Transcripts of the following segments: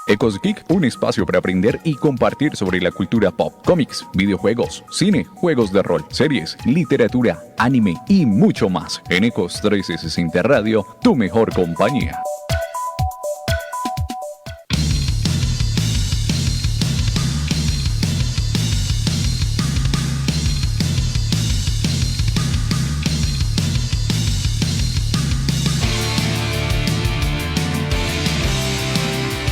Ecos Geek, un espacio para aprender y compartir sobre la cultura pop, cómics, videojuegos, cine, juegos de rol, series, literatura, anime y mucho más. En Ecos 1360 Radio, tu mejor compañía.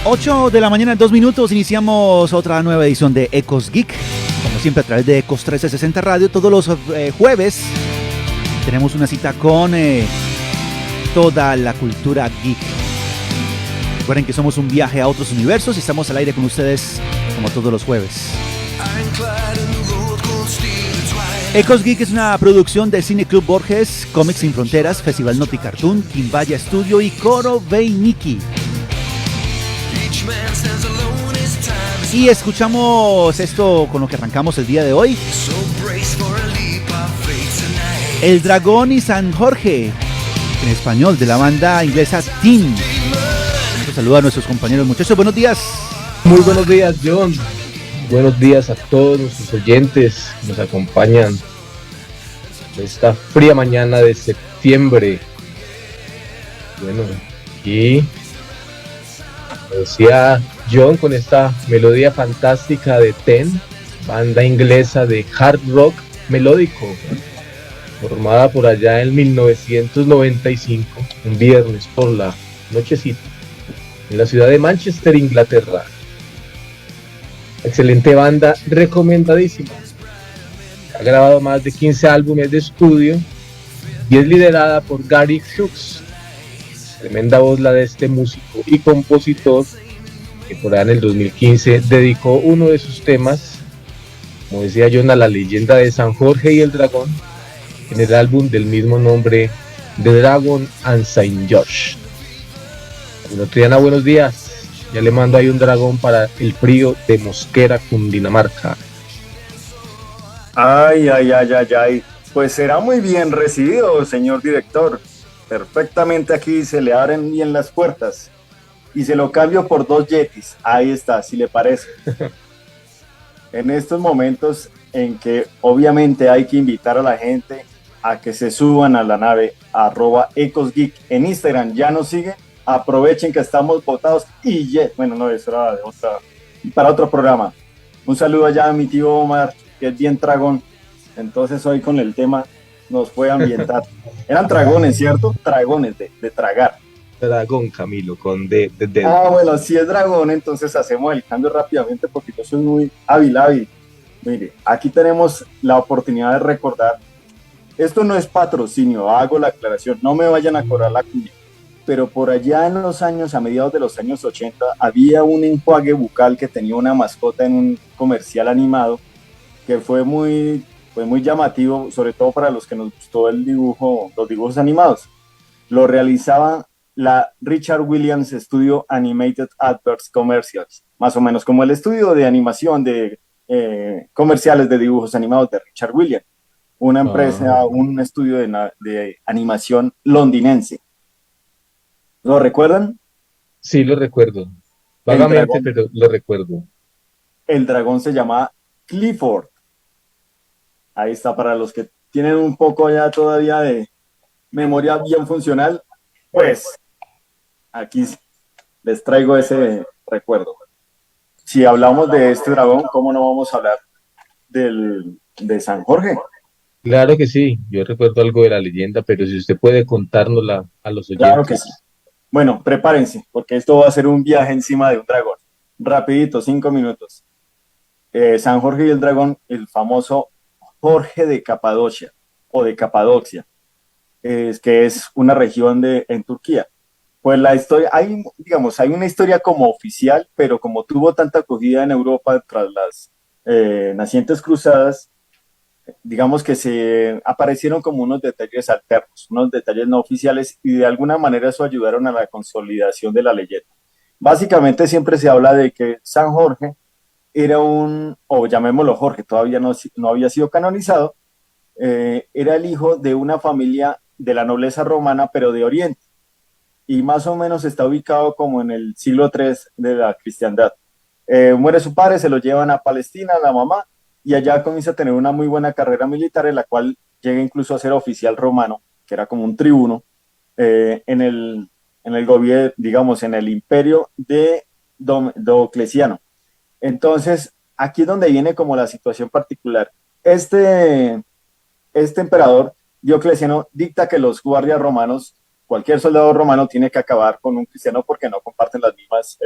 Ocho de la mañana, 2 minutos, iniciamos otra nueva edición de Ecos Geek, como siempre a través de Ecos 1360 Radio. Todos los jueves tenemos una cita con toda la cultura geek. Recuerden que somos un viaje a otros universos y estamos al aire con ustedes como todos los jueves. Ecos Geek es una producción de Cine Club Borges, Cómics Sin Fronteras, Festival Noti Cartoon, Quimbaya Studio y Coro Beiniki. Y escuchamos esto con lo que arrancamos el día de hoy. El Dragón y San Jorge, en español, de la banda inglesa Teen. Un saludo a nuestros compañeros. Muchachos, buenos días. Muy buenos días, John. Buenos días a todos nuestros oyentes que nos acompañan esta fría mañana de septiembre. Bueno, y decía John con esta melodía fantástica de Ten, banda inglesa de hard rock melódico, formada por allá en 1995, un viernes por la nochecita, en la ciudad de Manchester, Inglaterra. Excelente banda, recomendadísima. Ha grabado más de 15 álbumes de estudio y es liderada por Gary Hughes. Tremenda voz la de este músico y compositor que por allá en el 2015 dedicó uno de sus temas, como decía John, a la leyenda de San Jorge y el Dragón en el álbum del mismo nombre, The Dragon and Saint George. Bueno, Triana, buenos días. Ya le mando ahí un dragón para el frío de Mosquera, Cundinamarca. Ay. Pues será muy bien recibido, señor director. Perfectamente aquí se le abren bien las puertas. Y se lo cambio por 2 Yetis. Ahí está, si le parece. En estos momentos en que obviamente hay que invitar a la gente a que se suban a la nave @EcosGeek en Instagram. ¿Ya nos siguen? Aprovechen que estamos votados y bueno, no, eso era para otro programa. Un saludo allá a mi tío Omar, que es bien dragón. Entonces hoy con el tema nos puede ambientar. Eran dragones, ¿cierto? Dragones de tragar. Dragón, Camilo, con D. Bueno, si es dragón, entonces hacemos el cambio rápidamente porque yo soy muy hábil. Mire, aquí tenemos la oportunidad de recordar. Esto no es patrocinio, hago la aclaración, no me vayan a cobrar la cuña. Pero por allá en los años, a mediados de los años 80, había un enjuague bucal que tenía una mascota en un comercial animado que fue muy llamativo, sobre todo para los que nos gustó los dibujos animados. Lo realizaba la Richard Williams Studio Animated Adverts Commercials, más o menos como el estudio de animación de comerciales de dibujos animados de Richard Williams, una empresa, un estudio de animación londinense. ¿Lo recuerdan? Sí, lo recuerdo. Vagamente, pero lo recuerdo. El dragón se llama Clifford. Ahí está, para los que tienen un poco ya todavía de memoria bien funcional, pues aquí les traigo ese recuerdo. Si hablamos de este dragón, ¿cómo no vamos a hablar de San Jorge? Claro que sí, yo recuerdo algo de la leyenda, pero si usted puede contárnosla a los oyentes. Claro que sí. Bueno, prepárense, porque esto va a ser un viaje encima de un dragón. Rapidito, 5 minutos. San Jorge y el dragón, el famoso Jorge de Capadocia, o de Capadocia, que es una región en Turquía. Pues la historia, hay una historia como oficial, pero como tuvo tanta acogida en Europa tras las nacientes cruzadas, digamos que se aparecieron como unos detalles alternos, unos detalles no oficiales, y de alguna manera eso ayudaron a la consolidación de la leyenda. Básicamente siempre se habla de que San Jorge era o llamémoslo Jorge, todavía no había sido canonizado, era el hijo de una familia de la nobleza romana, pero de Oriente. y más o menos está ubicado como en el siglo III de la cristiandad. Muere su padre, se lo llevan a Palestina, la mamá, y allá comienza a tener una muy buena carrera militar en la cual llega incluso a ser oficial romano, que era como un tribuno, en el gobierno, digamos, en el imperio de Diocleciano. Entonces, aquí es donde viene como la situación particular. Este emperador Diocleciano dicta que los guardias romanos, cualquier soldado romano tiene que acabar con un cristiano porque no comparten las mismas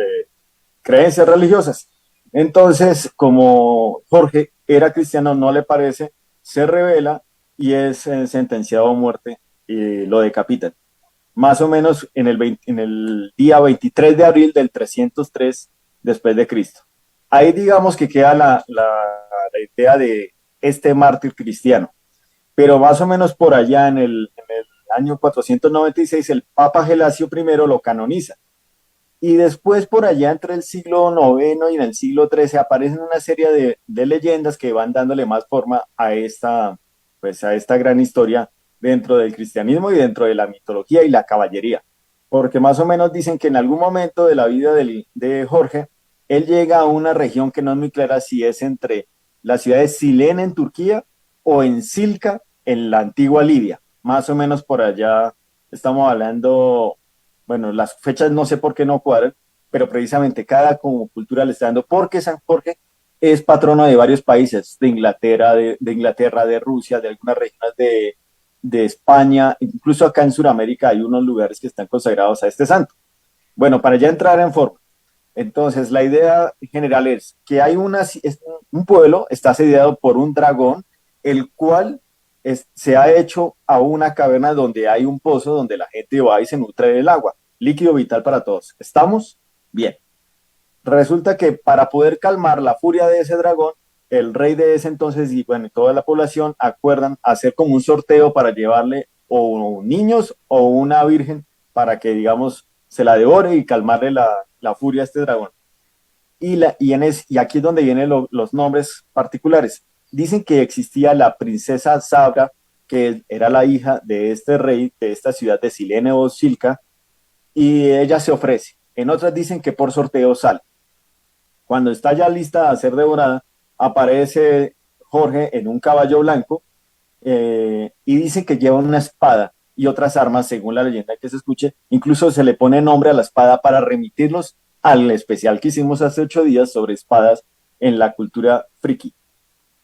creencias religiosas. Entonces, como Jorge era cristiano, no le parece, se rebela y es sentenciado a muerte y lo decapitan. Más o menos en el día 23 de abril del 303 después de Cristo. Ahí digamos que queda la idea de este mártir cristiano. Pero más o menos por allá en el año 496 el Papa Gelasio I lo canoniza. Y después por allá entre el siglo IX y en el siglo XIII aparecen una serie de leyendas que van dándole más forma pues a esta gran historia dentro del cristianismo y dentro de la mitología y la caballería. Porque más o menos dicen que en algún momento de la vida de Jorge, él llega a una región que no es muy clara si es entre la ciudad de Silene en Turquía o en Silca en la antigua Libia. Más o menos por allá estamos hablando, bueno, las fechas no sé por qué no cuadran, pero precisamente cada como cultura le está dando, porque San Jorge es patrono de varios países, de Inglaterra, Inglaterra, de Rusia, de algunas regiones de España, incluso acá en Sudamérica hay unos lugares que están consagrados a este santo. Bueno, para ya entrar en forma, entonces la idea general es que hay un pueblo, está asediado por un dragón, el cual se ha hecho a una caverna donde hay un pozo donde la gente va y se nutre del agua, líquido vital para todos. ¿Estamos? Bien. Resulta que para poder calmar la furia de ese dragón, el rey de ese entonces y bueno, toda la población acuerdan hacer como un sorteo para llevarle o niños o una virgen para que, digamos, se la devore y calmarle la furia a este dragón. Y aquí es donde vienen los nombres particulares. Dicen que existía la princesa Sabra, que era la hija de este rey de esta ciudad de Silene o Silca, y ella se ofrece. En otras dicen que por sorteo sale. Cuando está ya lista a ser devorada, aparece Jorge en un caballo blanco y dicen que lleva una espada y otras armas, según la leyenda que se escuche. Incluso se le pone nombre a la espada para remitirlos al especial que hicimos hace 8 días sobre espadas en la cultura friki.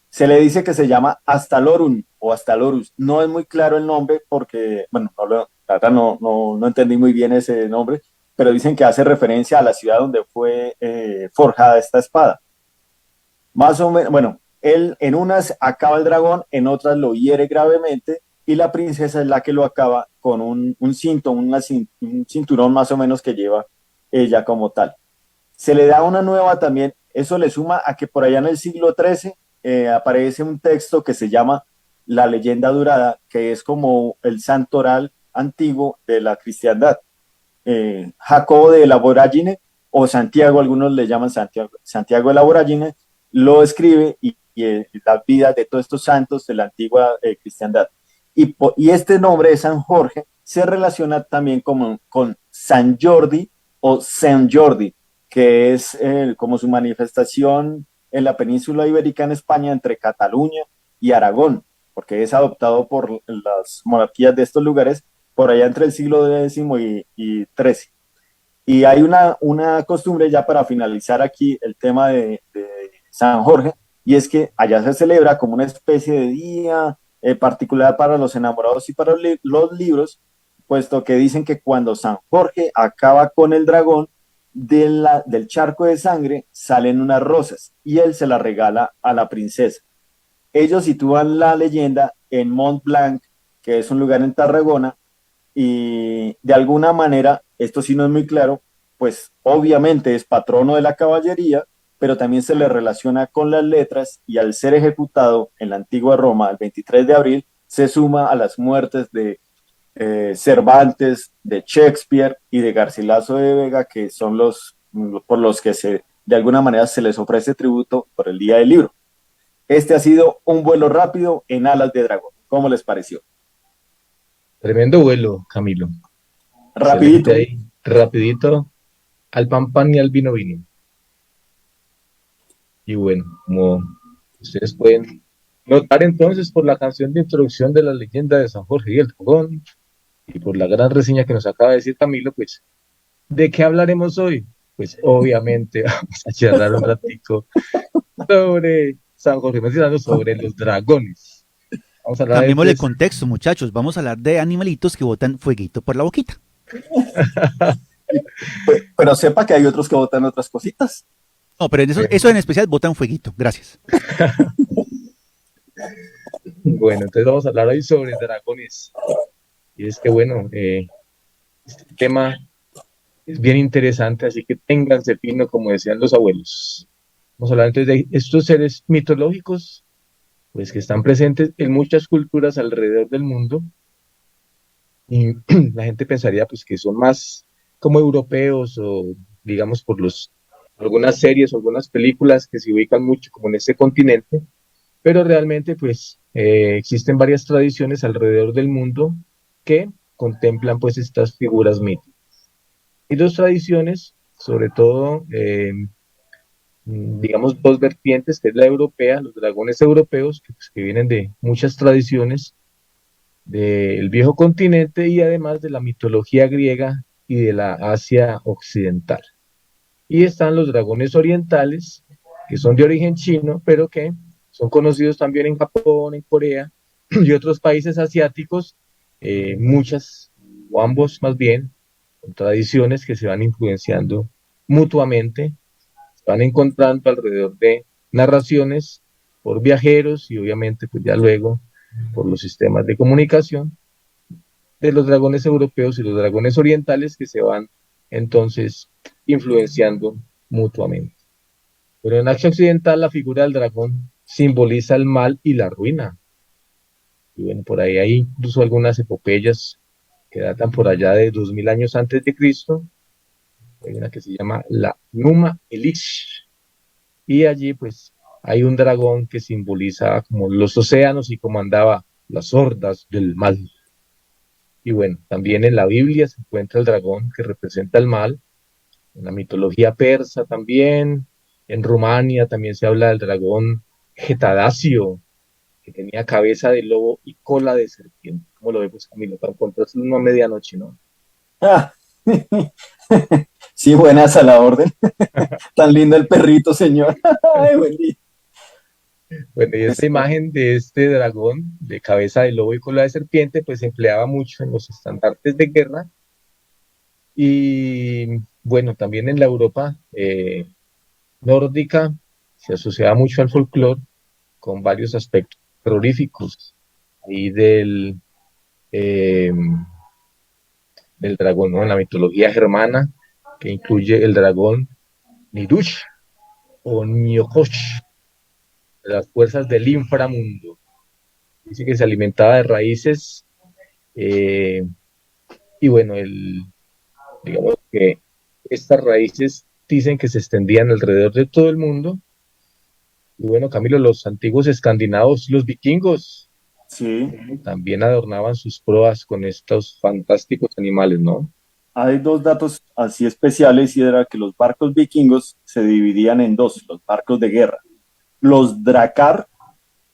Se le dice que se llama Astalorun o Astalorus. No es muy claro el nombre porque, bueno, la verdad no entendí muy bien ese nombre, pero dicen que hace referencia a la ciudad donde fue forjada esta espada. Más o menos, bueno, él en unas acaba el dragón, en otras lo hiere gravemente y la princesa es la que lo acaba con un cinto, un cinturón más o menos que lleva ella como tal. Se le da una nueva también, eso le suma a que por allá en el siglo XIII aparece un texto que se llama La leyenda dorada, que es como el santoral antiguo de la cristiandad. Jacobo de la Voragine, o Santiago, algunos le llaman Santiago de la Voragine, lo escribe y las vidas de todos estos santos de la antigua cristiandad. Y este nombre de San Jorge se relaciona también con San Jordi o San Jordi, que es como su manifestación en la península ibérica en España entre Cataluña y Aragón, porque es adoptado por las monarquías de estos lugares por allá entre el siglo X y XIII. Y hay una costumbre ya para finalizar aquí el tema de San Jorge, y es que allá se celebra como una especie de día particular para los enamorados y para los libros, puesto que dicen que cuando San Jorge acaba con el dragón, del charco de sangre salen unas rosas y él se las regala a la princesa. Ellos sitúan la leyenda en Mont Blanc, que es un lugar en Tarragona, y de alguna manera, esto sí no es muy claro, pues obviamente es patrono de la caballería, pero también se le relaciona con las letras y al ser ejecutado en la antigua Roma el 23 de abril, se suma a las muertes de Cervantes, de Shakespeare y de Garcilaso de Vega, que son por los que de alguna manera se les ofrece tributo por el Día del Libro. Este ha sido un vuelo rápido en alas de dragón. ¿Cómo les pareció? Tremendo vuelo, Camilo. Rapidito. Excelente ahí, rapidito, al pan pan y al vino vino. Y bueno, como ustedes pueden notar entonces por la canción de introducción de la leyenda de San Jorge y el Dragón y por la gran reseña que nos acaba de decir Camilo, pues, ¿de qué hablaremos hoy? Pues obviamente vamos a charlar un ratico sobre San Jorge, mencionando sobre los dragones. Vamos a hablar Cambiémosle entonces, contexto, muchachos. Vamos a hablar de animalitos que botan fueguito por la boquita. Pero sepa que hay otros que votan otras cositas. No, pero en eso en especial botan fueguito. Gracias. bueno, entonces vamos a hablar hoy sobre dragones. Y es que bueno, este tema es bien interesante, así que ténganse fino, como decían los abuelos. Vamos a hablar entonces de estos seres mitológicos, pues que están presentes en muchas culturas alrededor del mundo. Y la gente pensaría pues que son más como europeos o digamos por algunas series o algunas películas que se ubican mucho como en este continente, pero realmente pues existen varias tradiciones alrededor del mundo que contemplan pues estas figuras míticas. Y dos tradiciones, sobre todo, digamos, dos vertientes, que es la europea, los dragones europeos, que, pues, que vienen de muchas tradiciones del viejo continente y además de la mitología griega y de la Asia occidental. Y están los dragones orientales, que son de origen chino, pero que son conocidos también en Japón, en Corea y otros países asiáticos, muchas, o ambos más bien, con tradiciones que se van influenciando mutuamente, se van encontrando alrededor de narraciones por viajeros y obviamente pues ya luego por los sistemas de comunicación de los dragones europeos y los dragones orientales que se van entonces influenciando mutuamente. Pero en Asia Occidental la figura del dragón simboliza el mal y la ruina. Y bueno, por ahí hay incluso algunas epopeyas que datan por allá de 2000 años antes de Cristo. Hay una que se llama la Numa Elish. Y allí pues hay un dragón que simboliza como los océanos y comandaba las hordas del mal. Y bueno, también en la Biblia se encuentra el dragón que representa el mal, en la mitología persa también, en Rumania también se habla del dragón Getadacio, que tenía cabeza de lobo y cola de serpiente. ¿Cómo lo vemos, Camilo? Para encontrarse a medianoche, ¿no? Ah. Sí, buenas a la orden. Tan lindo el perrito, señor. Ay, buen día. Bueno, y esta Esto- imagen de este dragón de cabeza de lobo y cola de serpiente, pues se empleaba mucho en los estandartes de guerra y bueno, también en la Europa nórdica se asociaba mucho al folclore con varios aspectos terroríficos y eh, del dragón, ¿no? En la mitología germana, que incluye el dragón Nidush o Niokosh, de las fuerzas del inframundo. Dice que se alimentaba de raíces eh, y bueno, digamos que estas raíces dicen que se extendían alrededor de todo el mundo. Y bueno, Camilo, los antiguos escandinavos, los vikingos, Sí, también adornaban sus proas con estos fantásticos animales, ¿no? hay dos datos así especiales y era que los barcos vikingos se dividían en dos, los barcos de guerra. Los dracar,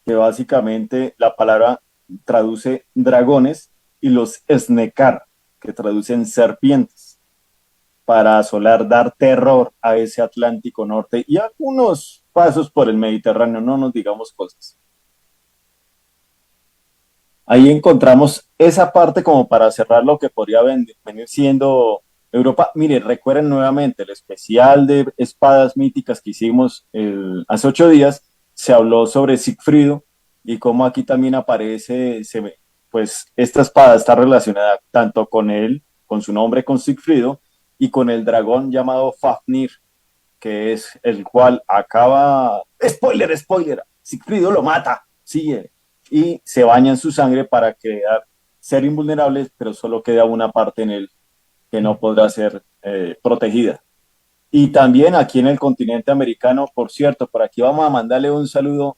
que básicamente la palabra traduce dragones, y los snekar, que traducen serpientes, para asolar, dar terror a ese Atlántico Norte y algunos pasos por el Mediterráneo, no nos digamos cosas. Ahí encontramos esa parte como para cerrar lo que podría venir siendo Europa. Mire, recuerden nuevamente el especial de espadas míticas que hicimos hace 8 días. Se habló sobre Sigfrido y cómo aquí también aparece, pues esta espada está relacionada tanto con él, con su nombre, con Sigfrido, y con el dragón llamado Fafnir, que es el cual acaba, spoiler, spoiler, Sigfrido lo mata, sigue, y se baña en su sangre para quedar, ser invulnerable, pero solo queda una parte en él que no podrá ser protegida. Y también aquí en el continente americano, por cierto, por aquí vamos a mandarle un saludo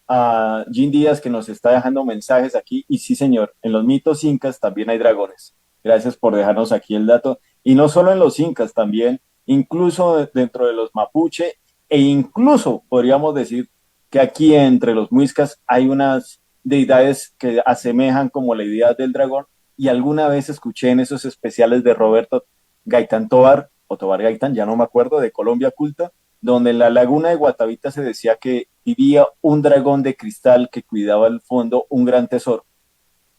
a Jim Díaz que nos está dejando mensajes aquí. Y sí, señor, en los mitos incas también hay dragones. Gracias por dejarnos aquí el dato. Y no solo en los incas, también, incluso dentro de los mapuche, e incluso podríamos decir que aquí entre los muiscas hay unas deidades que asemejan como la idea del dragón, y alguna vez escuché en esos especiales de Roberto Gaitán Tobar, o Tobar Gaitán, ya no me acuerdo, de Colombia Culta, donde en la laguna de Guatavita se decía que vivía un dragón de cristal que cuidaba al fondo un gran tesoro.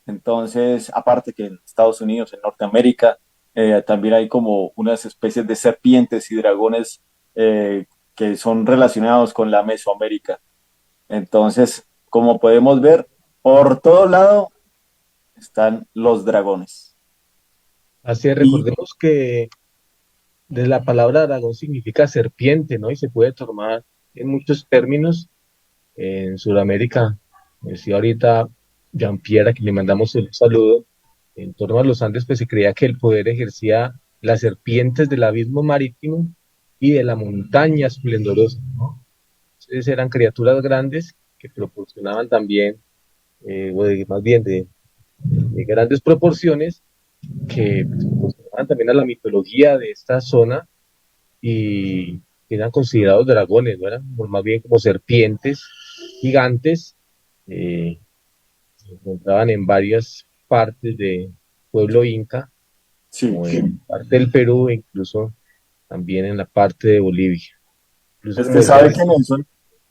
Entonces, aparte que en Estados Unidos, en Norteamérica, también hay como unas especies de serpientes y dragones que son relacionados con la Mesoamérica. Entonces, como podemos ver, por todo lado están los dragones. Así es, Y recordemos que de la palabra dragón significa serpiente, ¿no? Y se puede tomar en muchos términos. En Sudamérica, decía ahorita Jean-Pierre, a quien le mandamos un saludo, en torno a los Andes, pues se creía que el poder ejercía las serpientes del abismo marítimo y de la montaña esplendorosa, ¿no? Entonces eran criaturas grandes que proporcionaban también, más bien de grandes proporciones, que pues, proporcionaban también a la mitología de esta zona y eran considerados dragones, ¿no? Eran más bien como serpientes gigantes, eh, se encontraban en varias partes del pueblo inca, sí, como en parte del Perú e incluso también en la parte de Bolivia. Incluso es como que decía, sabe que Nelson,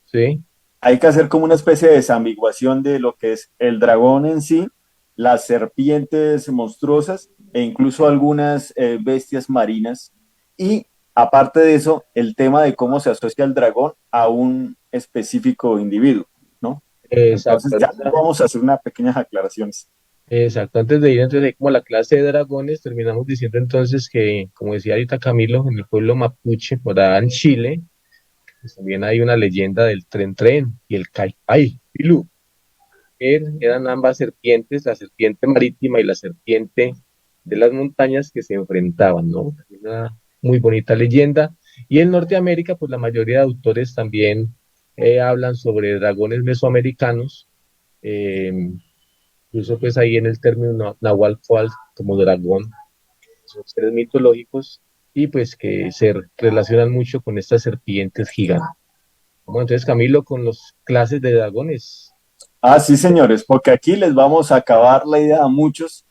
sí, hay que hacer como una especie de desambiguación de lo que es el dragón en sí, las serpientes monstruosas e incluso algunas bestias marinas. Y aparte de eso, el tema de cómo se asocia el dragón a un específico individuo, ¿no? exacto, Entonces ya vamos a hacer unas pequeñas aclaraciones. exacto. Antes de ir entonces ahí como a la clase de dragones, terminamos diciendo entonces que, como decía ahorita Camilo, en el pueblo mapuche, por allá en Chile, pues también hay una leyenda del tren tren y el caipai, pilú. Eran ambas serpientes, la serpiente marítima y la serpiente de las montañas que se enfrentaban, ¿no? Una muy bonita leyenda. Y en Norteamérica, pues la mayoría de autores también hablan sobre dragones mesoamericanos, eh, incluso pues ahí en el término Nahualcoatl como dragón, son seres mitológicos y pues que se relacionan mucho con estas serpientes gigantes. Bueno, entonces Camilo, con las clases de dragones. Ah, sí, señores, porque aquí les vamos a acabar la idea a muchos,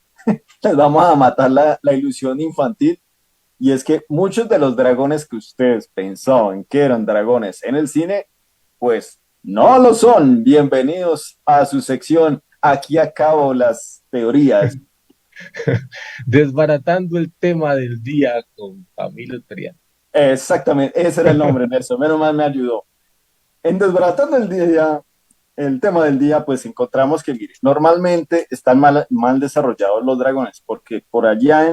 les vamos a matar la ilusión infantil. Y es que muchos de los dragones que ustedes pensaban que eran dragones en el cine, pues no lo son. Bienvenidos a su sección. Aquí acabo las teorías. Desbaratando el tema del día con Camilo Triana. Exactamente, ese era el nombre, Nelson. Menos mal me ayudó. En Desbaratando el Día, el tema del día, pues encontramos que, mire, normalmente están mal desarrollados los dragones, porque por allá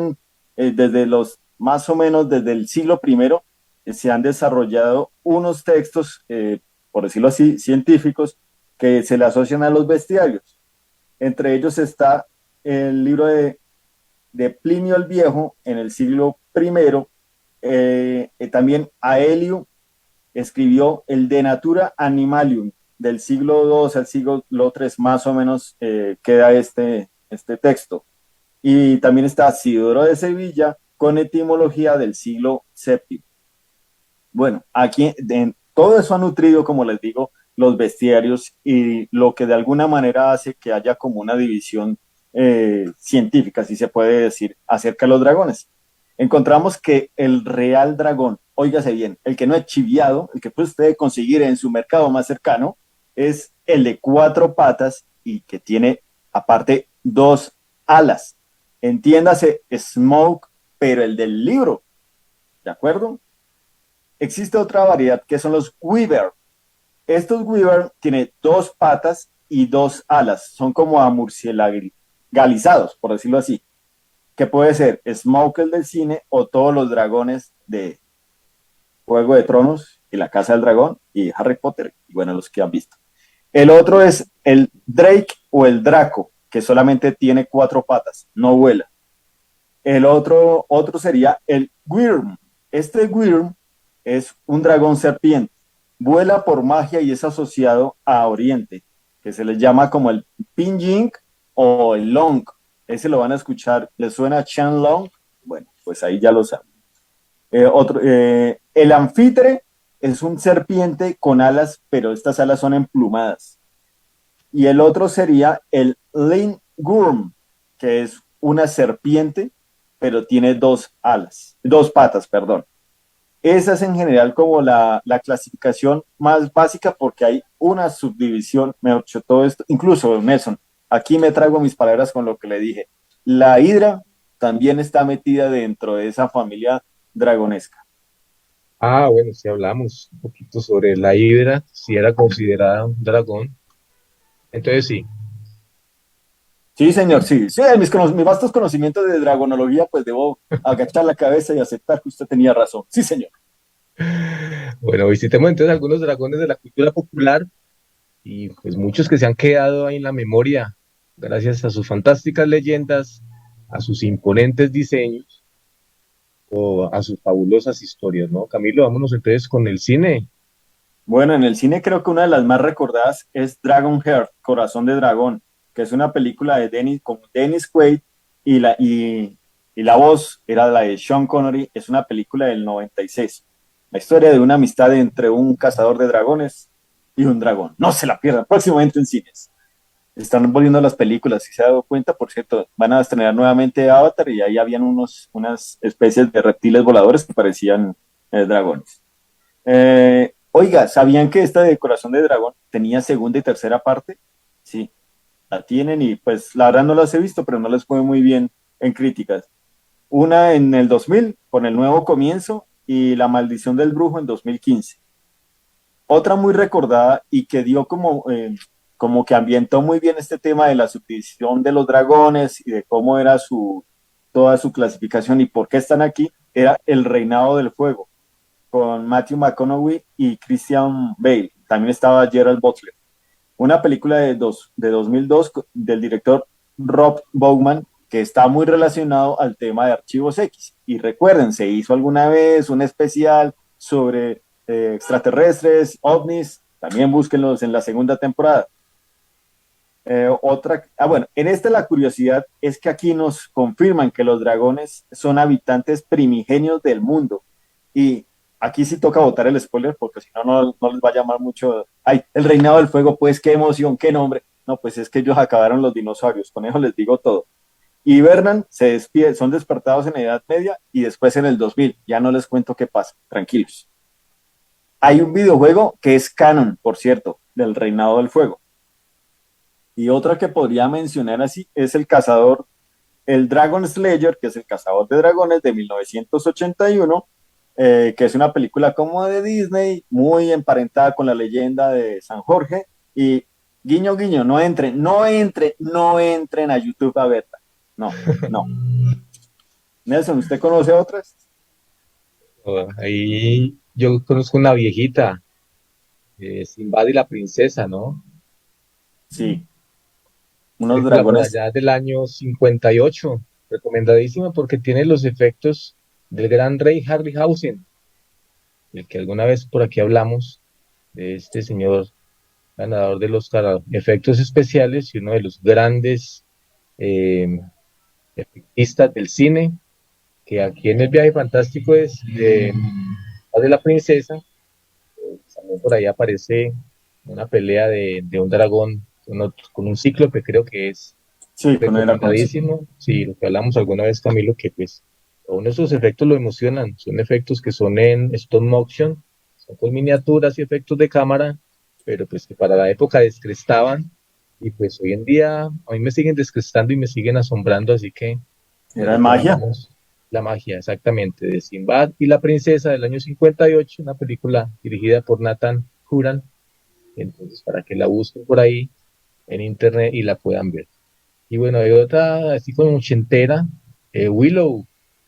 desde los, más o menos desde el siglo primero, se han desarrollado unos textos, por decirlo así, científicos, que se le asocian a los bestiarios. Entre ellos está el libro de Plinio el Viejo en el siglo primero, también Aelio escribió el De Natura Animalium del siglo II al siglo III, más o menos queda este texto. Y también está Isidoro de Sevilla con etimología del siglo VII. Bueno, aquí todo eso ha nutrido, como les digo, los bestiarios y lo que de alguna manera hace que haya como una división científica, si se puede decir, acerca de los dragones. Encontramos que el real dragón, óigase bien, el que no es chiviado, el que puede usted conseguir en su mercado más cercano, es el de cuatro patas y que tiene aparte dos alas. Entiéndase, Smoke, pero el del libro, ¿de acuerdo? Existe otra variedad que son los Weaver. Estos Weaver tienen dos patas y dos alas, son como amurcielagalizados, por decirlo así, que puede ser Smoke el del cine o todos los dragones de Juego de Tronos y la Casa del Dragón y Harry Potter, y bueno, los que han visto. El otro es el Drake o el Draco, que solamente tiene cuatro patas, no vuela. El otro sería el Wyrm. Este Wyrm es un dragón serpiente. Vuela por magia y es asociado a Oriente, que se les llama como el Pinjing o el Long. Ese lo van a escuchar. ¿Les suena Chan Long? Bueno, pues ahí ya lo saben. El anfitre es un serpiente con alas, pero estas alas son emplumadas. Y el otro sería el lingurm, que es una serpiente, pero tiene dos patas, perdón. Esa es en general como la clasificación más básica porque hay una subdivisión, me dicho todo esto, incluso Nelson, aquí me traigo mis palabras con lo que le dije. La hidra también está metida dentro de esa familia dragonesca. Ah, bueno, si hablamos un poquito sobre la hidra, si era considerada un dragón. Entonces sí. Sí, señor, sí. Sí, mis vastos conocimientos de dragonología, pues debo agachar la cabeza y aceptar que usted tenía razón. Sí, señor. Bueno, visitemos entonces algunos dragones de la cultura popular y pues muchos que se han quedado ahí en la memoria gracias a sus fantásticas leyendas, a sus imponentes diseños o a sus fabulosas historias, ¿no? Camilo, vámonos entonces con el cine. Bueno, en el cine creo que una de las más recordadas es Dragon Heart, Corazón de Dragón, que es una película de con Dennis Quaid y la voz era la de Sean Connery, es una película del 96. La historia de una amistad entre un cazador de dragones y un dragón. No se la pierdan, próximamente en cines. Están volviendo las películas, si se ha dado cuenta, por cierto, van a estrenar nuevamente Avatar y ahí habían unas especies de reptiles voladores que parecían dragones. Oiga, ¿sabían que esta de Corazón de Dragón tenía segunda y tercera parte? Sí, la tienen y pues la verdad no las he visto, pero no les fue muy bien en críticas. Una en el 2000 con El Nuevo Comienzo y La Maldición del Brujo en 2015. Otra muy recordada y que dio como que ambientó muy bien este tema de la subdivisión de los dragones y de cómo era toda su clasificación y por qué están aquí, era El Reinado del Fuego con Matthew McConaughey y Christian Bale. También estaba Gerald Butler. Una película de 2002 del director Rob Bowman que está muy relacionado al tema de Archivos X. Y recuerden, se hizo alguna vez un especial sobre extraterrestres, ovnis. También búsquenlos en la segunda temporada. Bueno, en esta la curiosidad es que aquí nos confirman que los dragones son habitantes primigenios del mundo. Y aquí sí toca botar el spoiler porque si no, no les va a llamar mucho. Ay, el reinado del fuego, pues qué emoción, qué nombre. No, pues es que ellos acabaron los dinosaurios, con eso les digo todo. Hibernan, se despide, son despertados en la Edad Media y después en el 2000. Ya no les cuento qué pasa, tranquilos. Hay un videojuego que es canon, por cierto, del reinado del fuego. Y otra que podría mencionar así es el Dragon Slayer, que es el cazador de dragones de 1981, que es una película como de Disney, muy emparentada con la leyenda de San Jorge. Y guiño, guiño, no entren a YouTube a verla. No, no. Nelson, ¿usted conoce otras? Ahí yo conozco una viejita, Sinbad y la princesa, ¿no? Sí, unos Película por dragones. allá del año 58, recomendadísima porque tiene los efectos del gran rey Harryhausen, el que alguna vez por aquí hablamos, de este señor ganador de los efectos especiales y uno de los grandes eh, efectistas del cine, que aquí en el viaje fantástico es de la princesa. También por ahí aparece una pelea de un dragón con un cíclope, creo que es Sí, con el halcón, sí. recomendadísimo. Sí, lo que hablamos alguna vez, Camilo, que pues uno de esos efectos lo emocionan, son efectos que son en stop motion, son con miniaturas y efectos de cámara, pero pues que para la época descrestaban y pues hoy en día a mí me siguen descrestando y me siguen asombrando, así que les Era magia. recomendamos La magia, exactamente, de Sinbad y la princesa del año 58, una película dirigida por Nathan Huran, entonces para que la busquen por ahí en internet y la puedan ver. Y bueno, hay otra así como ochentera, Willow,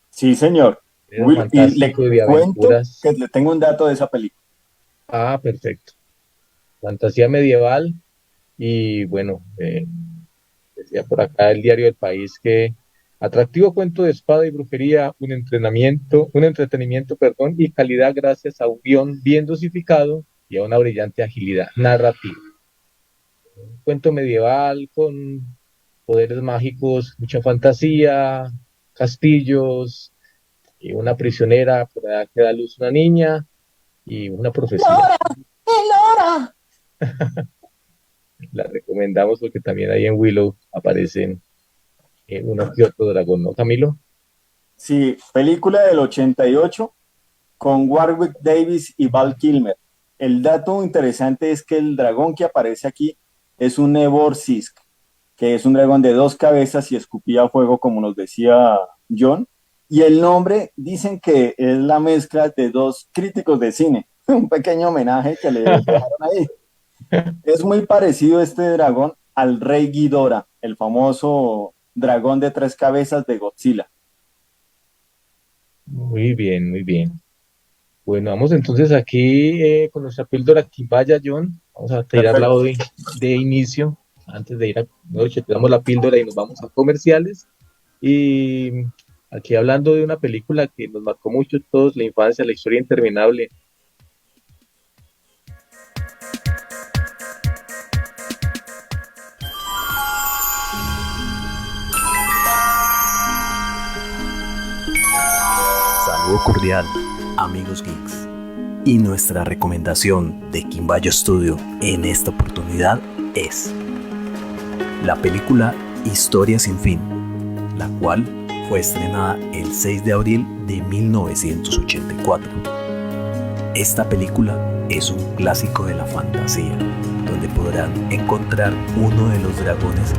Sí, señor. era Y le fantástico de cuento que aventuras. le tengo un dato de esa película. Ah, perfecto. Fantasía medieval y bueno, decía por acá el diario del País que atractivo cuento de espada y brujería, un entretenimiento, perdón, y calidad gracias a un guión bien dosificado y a una brillante agilidad narrativa. Un cuento medieval con poderes mágicos, mucha fantasía, castillos, y una prisionera por allá que da luz a una niña y una profecía. ¡Elora! La recomendamos porque también ahí en Willow aparecen uno que otro dragón, ¿no, Camilo? Sí, película del 88 con Warwick Davis y Val Kilmer. El dato interesante es que el dragón que aparece aquí es un Evor Sisk, que es un dragón de 2 cabezas y escupía fuego, como nos decía John. Y el nombre dicen que es la mezcla de 2 críticos de cine. Un pequeño homenaje que le dejaron ahí. Es muy parecido este dragón al Rey Ghidorah, el famoso dragón de 3 cabezas de Godzilla. Muy bien, muy bien. Bueno, vamos entonces aquí con nuestra píldora Quimbaya, John. Vamos a tirarla Perfecto. hoy de inicio, antes de ir a noche, te damos la píldora y nos vamos a comerciales. Y aquí hablando de una película que nos marcó mucho todos, la infancia, la historia interminable. Saludo cordial, amigos geeks. Y nuestra recomendación de Quimbayo Studio en esta oportunidad es la película Historia sin fin, la cual fue estrenada el 6 de abril de 1984. Esta película es un clásico de la fantasía, donde podrán encontrar uno de los dragones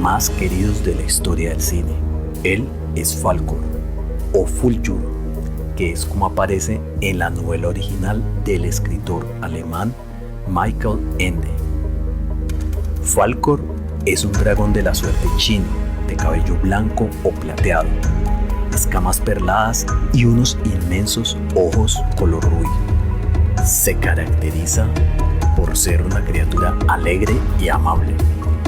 más queridos de la historia del cine. Él es Falkor, o Fulgur, que es como aparece en la novela original del escritor alemán Michael Ende. Falkor es un dragón de la suerte chino, de cabello blanco o plateado, escamas perladas y unos inmensos ojos color rubí. Se caracteriza por ser una criatura alegre y amable.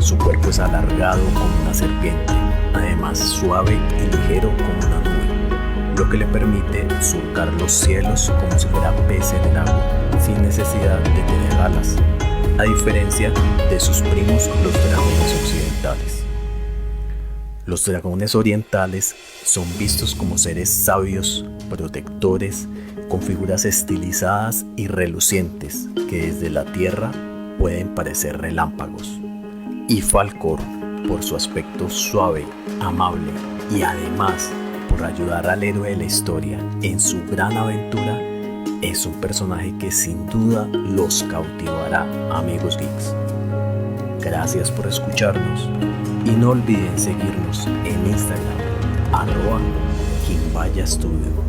Su cuerpo es alargado como una serpiente, además suave y ligero como una nube, lo que le permite surcar los cielos como si fuera pez en el agua, sin necesidad de tener alas, a diferencia de sus primos los dragones occidentales. Los dragones orientales son vistos como seres sabios, protectores, con figuras estilizadas y relucientes que desde la tierra pueden parecer relámpagos. Y Falkor, por su aspecto suave, amable y además por ayudar al héroe de la historia en su gran aventura, es un personaje que sin duda los cautivará, amigos geeks. Gracias por escucharnos y no olviden seguirnos en Instagram, @QuimbayaStudio.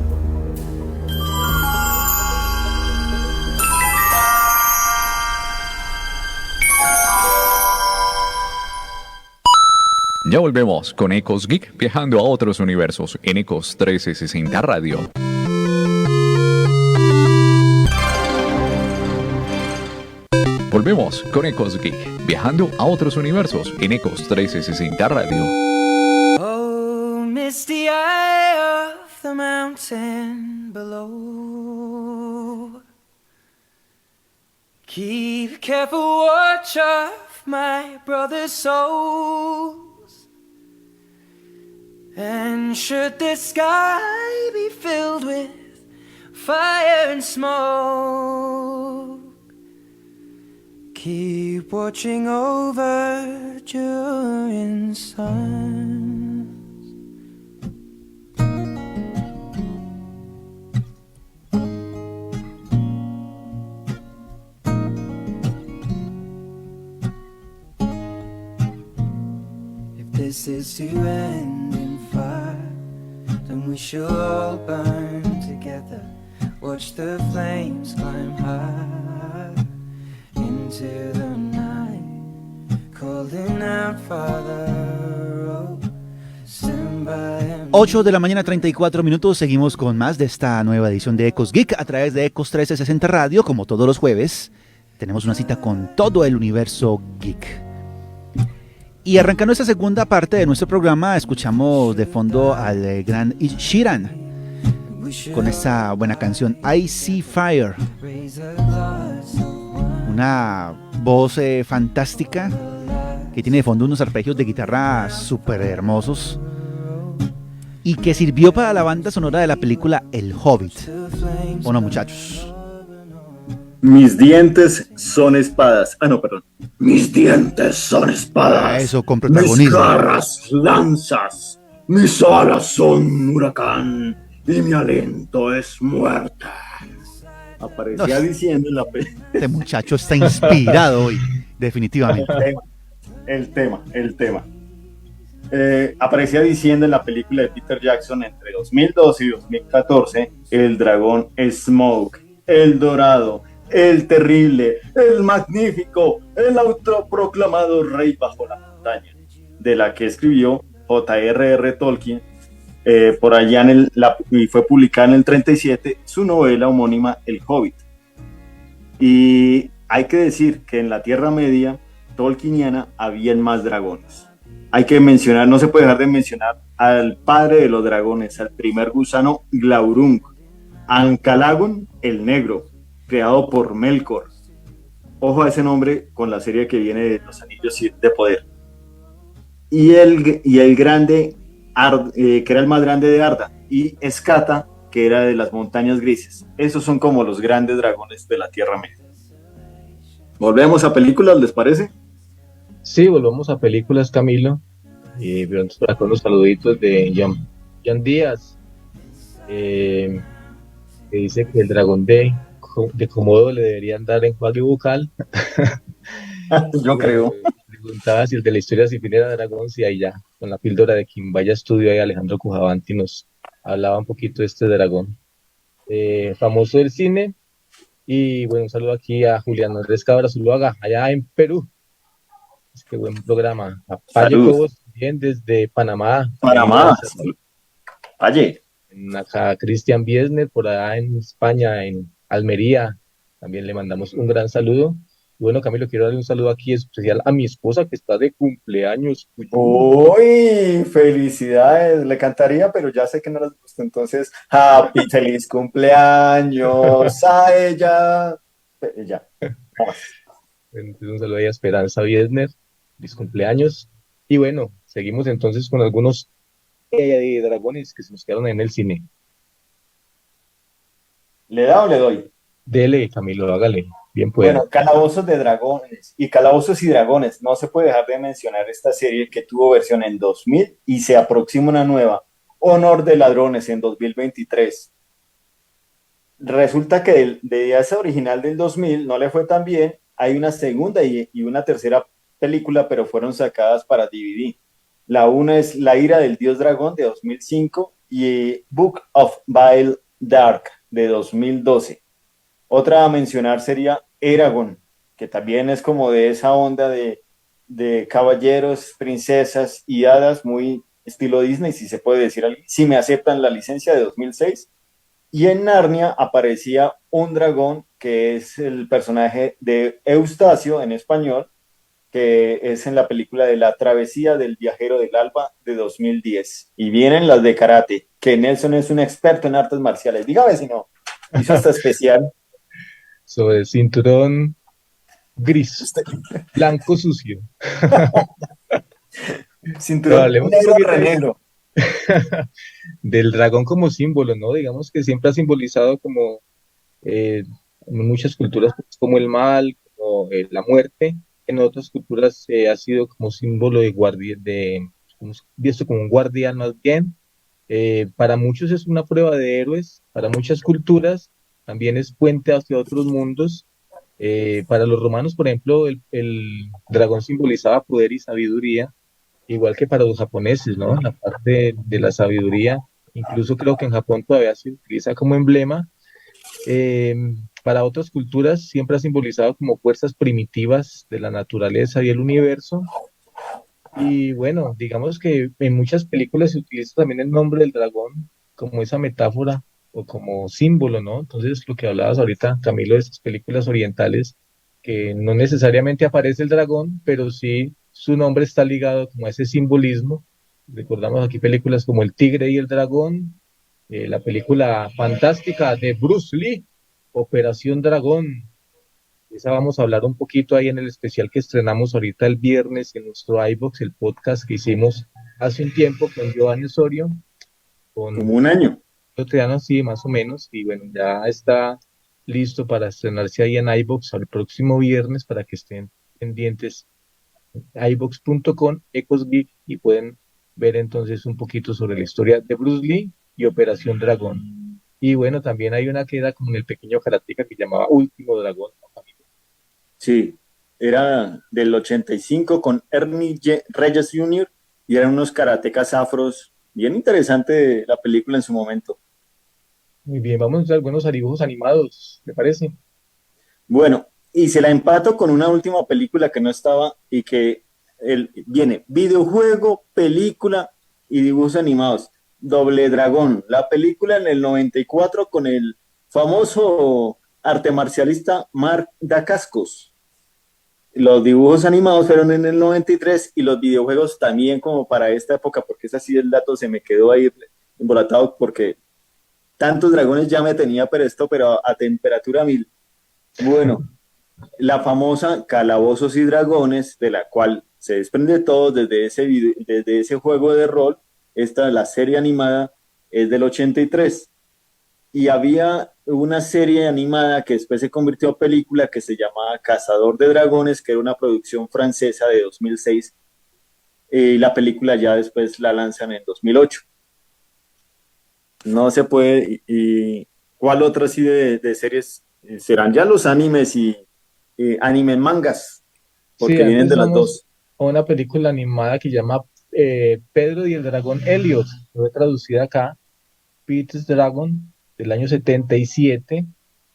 Ya volvemos con Ecos Geek, viajando a otros universos en Ecos 1360 Radio. Volvemos con Ecos Geek, viajando a otros universos en Ecos 1360 Radio. Oh, misty eye of the mountain below, keep careful watch of my brother's souls. And should the sky be filled with fire and smoke, keep watching over during suns. If this is to end in fire, then we shall all burn together. Watch the flames climb high into the night, calling out, Father, oh, stand by and 8 de la mañana, 34 minutos. Seguimos con más de esta nueva edición de Ecos Geek a través de Ecos 1360 Radio. Como todos los jueves, tenemos una cita con todo el universo geek. Y arrancando esta segunda parte de nuestro programa, escuchamos de fondo al gran Ed Sheeran con esa buena canción I See Fire. Una voz fantástica que tiene de fondo unos arpegios de guitarra súper hermosos y que sirvió para la banda sonora de la película El Hobbit. ¿O no, muchachos? Mis dientes son espadas. Ah, no, perdón. Mis dientes son espadas. Eso, con Mis protagonismo. garras, lanzas. Mis alas son un huracán. Y mi aliento es muerte. Aparecía No. diciendo en la película. Este muchacho está inspirado hoy, definitivamente. El tema. Aparecía diciendo en la película de Peter Jackson entre 2012 y 2014, el dragón Smoke, el dorado, el terrible, el magnífico, el autoproclamado rey bajo la montaña, de la que escribió J.R.R. Tolkien, por allá y fue publicada en el 37, su novela homónima El Hobbit. Y hay que decir que en la Tierra Media tolkieniana habían más dragones. Hay que mencionar, no se puede dejar de mencionar al padre de los dragones, al primer gusano Glaurung, Ancalagon el Negro, creado por Melkor. Ojo a ese nombre con la serie que viene de los Anillos de Poder. Y el grande, que era el más grande de Arda, y Escata, que era de las Montañas Grises. Esos son como los grandes dragones de la Tierra Media. ¿Volvemos a películas, les parece? Sí, volvamos a películas, Camilo. Y vemos por acá unos saluditos de Jan Díaz, que dice que el dragón de Komodo le deberían dar enjuague bucal. Yo creo. Preguntaba si el de la historia sin fin era dragón, si ahí ya, con la píldora de Quimbaya Estudio, ahí Alejandro Cujavanti nos hablaba un poquito de este dragón. Famoso del cine. Y bueno, un saludo aquí a Julián Andrés Cabra Zuluaga, allá en Perú. Es que buen programa. A Paye Cobos también desde Panamá. Panamá. Paye. Acá Cristian Biesner, por allá en España, en Almería. También le mandamos un gran saludo. Y bueno, Camilo, quiero darle un saludo aquí especial a mi esposa que está de cumpleaños. Uy, felicidades. Le cantaría, pero ya sé que no les gusta. Entonces, happy, feliz cumpleaños a ella. Ya. Entonces, un saludo ahí a Esperanza Biesner. Feliz cumpleaños. Y bueno, seguimos entonces con algunos dragones que se nos quedaron en el cine. ¿Le da o le doy? Dele, Camilo, hágale. Bien pueda. Bueno, Calabozos de Dragones y Calabozos y Dragones. No se puede dejar de mencionar esta serie que tuvo versión en 2000 y se aproxima una nueva, Honor de Ladrones, en 2023. Resulta que de esa original del 2000 no le fue tan bien. Hay una segunda y una tercera película, pero fueron sacadas para DVD. La una es La ira del dios dragón, de 2005, y Book of Vile Dark, de 2012. Otra a mencionar sería Eragon, que también es como de esa onda de caballeros, princesas y hadas, muy estilo Disney, si se puede decir así, si me aceptan la licencia, de 2006. Y en Narnia aparecía un dragón, que es el personaje de Eustacio en español, que es en la película de La travesía del viajero del alba, de 2010. Y vienen las de karate, que Nelson es un experto en artes marciales. Dígame si no, hizo esta especial. Sobre el cinturón gris, blanco sucio. Cinturón negro. Del dragón como símbolo, ¿no? Digamos que siempre ha simbolizado como en muchas culturas como el mal, como la muerte. En otras culturas ha sido como símbolo de guardián, visto como un guardián más bien. Para muchos es una prueba de héroes, para muchas culturas también es puente hacia otros mundos. Para los romanos, por ejemplo, el dragón simbolizaba poder y sabiduría, igual que para los japoneses, ¿no? La parte de la sabiduría, incluso creo que en Japón todavía se utiliza como emblema. Para otras culturas siempre ha simbolizado como fuerzas primitivas de la naturaleza y el universo. Y bueno, digamos que en muchas películas se utiliza también el nombre del dragón como esa metáfora o como símbolo, ¿no? Entonces, lo que hablabas ahorita, Camilo, de esas películas orientales, que no necesariamente aparece el dragón, pero sí su nombre está ligado como a ese simbolismo. Recordamos aquí películas como El Tigre y el Dragón, la película fantástica de Bruce Lee, Operación Dragón, Esa vamos a hablar un poquito ahí en el especial que estrenamos ahorita el viernes en nuestro iVoox, el podcast que hicimos hace un tiempo con Giovanni Osorio, como con un año. Triano, sí, más o menos, y bueno, ya está listo para estrenarse ahí en iVoox el próximo viernes para que estén pendientes iVoox.com, Ecos Geek, y pueden ver entonces un poquito sobre la historia de Bruce Lee y Operación Dragón. Y bueno, también hay una que era como en el pequeño karateka que llamaba Último Dragón, ¿no, Camilo? Sí, era del 85 con Reyes Jr. y eran unos karatecas afros. Bien interesante la película en su momento. Muy bien, vamos a algunos dibujos animados, ¿te parece? Bueno, y se la empato con una última película que no estaba y que viene videojuego, película y dibujos animados. Doble Dragón, la película en el 94 con el famoso arte marcialista Mark Dacascos. Los dibujos animados fueron en el 93 y los videojuegos también como para esta época, porque es así el dato se me quedó ahí embolatado porque tantos dragones ya me tenía, pero esto, pero a temperatura 1000. Bueno, la famosa Calabozos y Dragones, de la cual se desprende todo desde ese juego de rol. Esta, la serie animada, es del 83. Y había una serie animada que después se convirtió en película que se llamaba Cazador de Dragones, que era una producción francesa de 2006. Y la película ya después la lanzan en 2008. No se puede. ¿Cuál otra así de series? Serán ya los animes y anime mangas, Sí, porque vienen antes de las vamos dos. a una película animada que llama Pedro y el Dragón Elliot, fue traducida acá, Pete's Dragon, del año 77,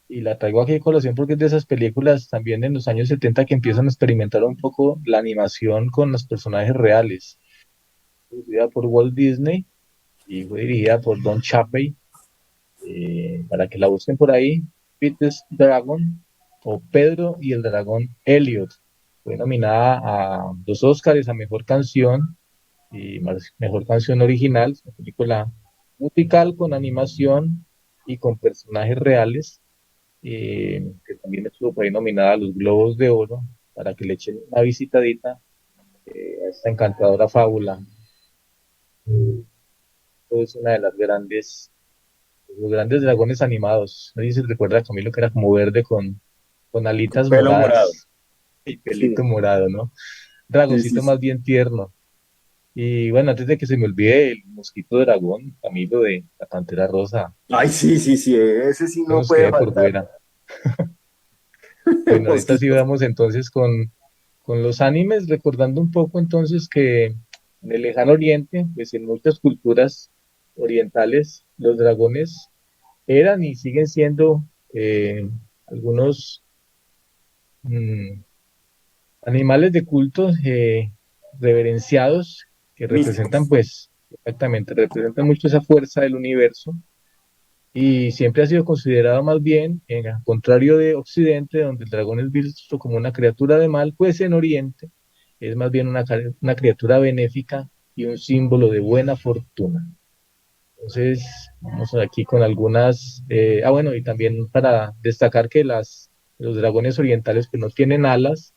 y la traigo aquí a colación porque es de esas películas también en los años 70 que empiezan a experimentar un poco la animación con los personajes reales. Producida por Walt Disney y fue dirigida por Don Chappell, para que la busquen por ahí, Pete's Dragon o Pedro y el Dragón Elliot. Fue nominada a dos Oscars, a Mejor Canción y Mejor Canción Original, una película musical con animación y con personajes reales, que también estuvo por ahí nominada a los Globos de Oro, para que le echen una visitadita a esta encantadora fábula. Es una de las grandes, los grandes dragones animados. No sé si se recuerda, Camilo, que era como verde con alitas Pelo morado. moradas y pelito Sí, morado, ¿no? sí, sí, Dragoncito sí. más bien tierno. Y bueno, antes de que se me olvide, el mosquito dragón, Camilo, de la Pantera Rosa, Ay, sí, sí, sí, ese sí no no nos puede quede por faltar. fuera. Bueno, ahorita sí Mosquito. vamos entonces con los animes, recordando un poco entonces que en el lejano oriente, pues en muchas culturas orientales, los dragones eran y siguen siendo algunos mm, animales de culto, reverenciados, que representan, Místicos. pues, exactamente, representan mucho esa fuerza del universo, y siempre ha sido considerado más bien, al contrario de Occidente, donde el dragón es visto como una criatura de mal, pues en Oriente es más bien una criatura benéfica y un símbolo de buena fortuna. Entonces, vamos aquí con algunas, bueno, y también para destacar que los dragones orientales que no tienen alas,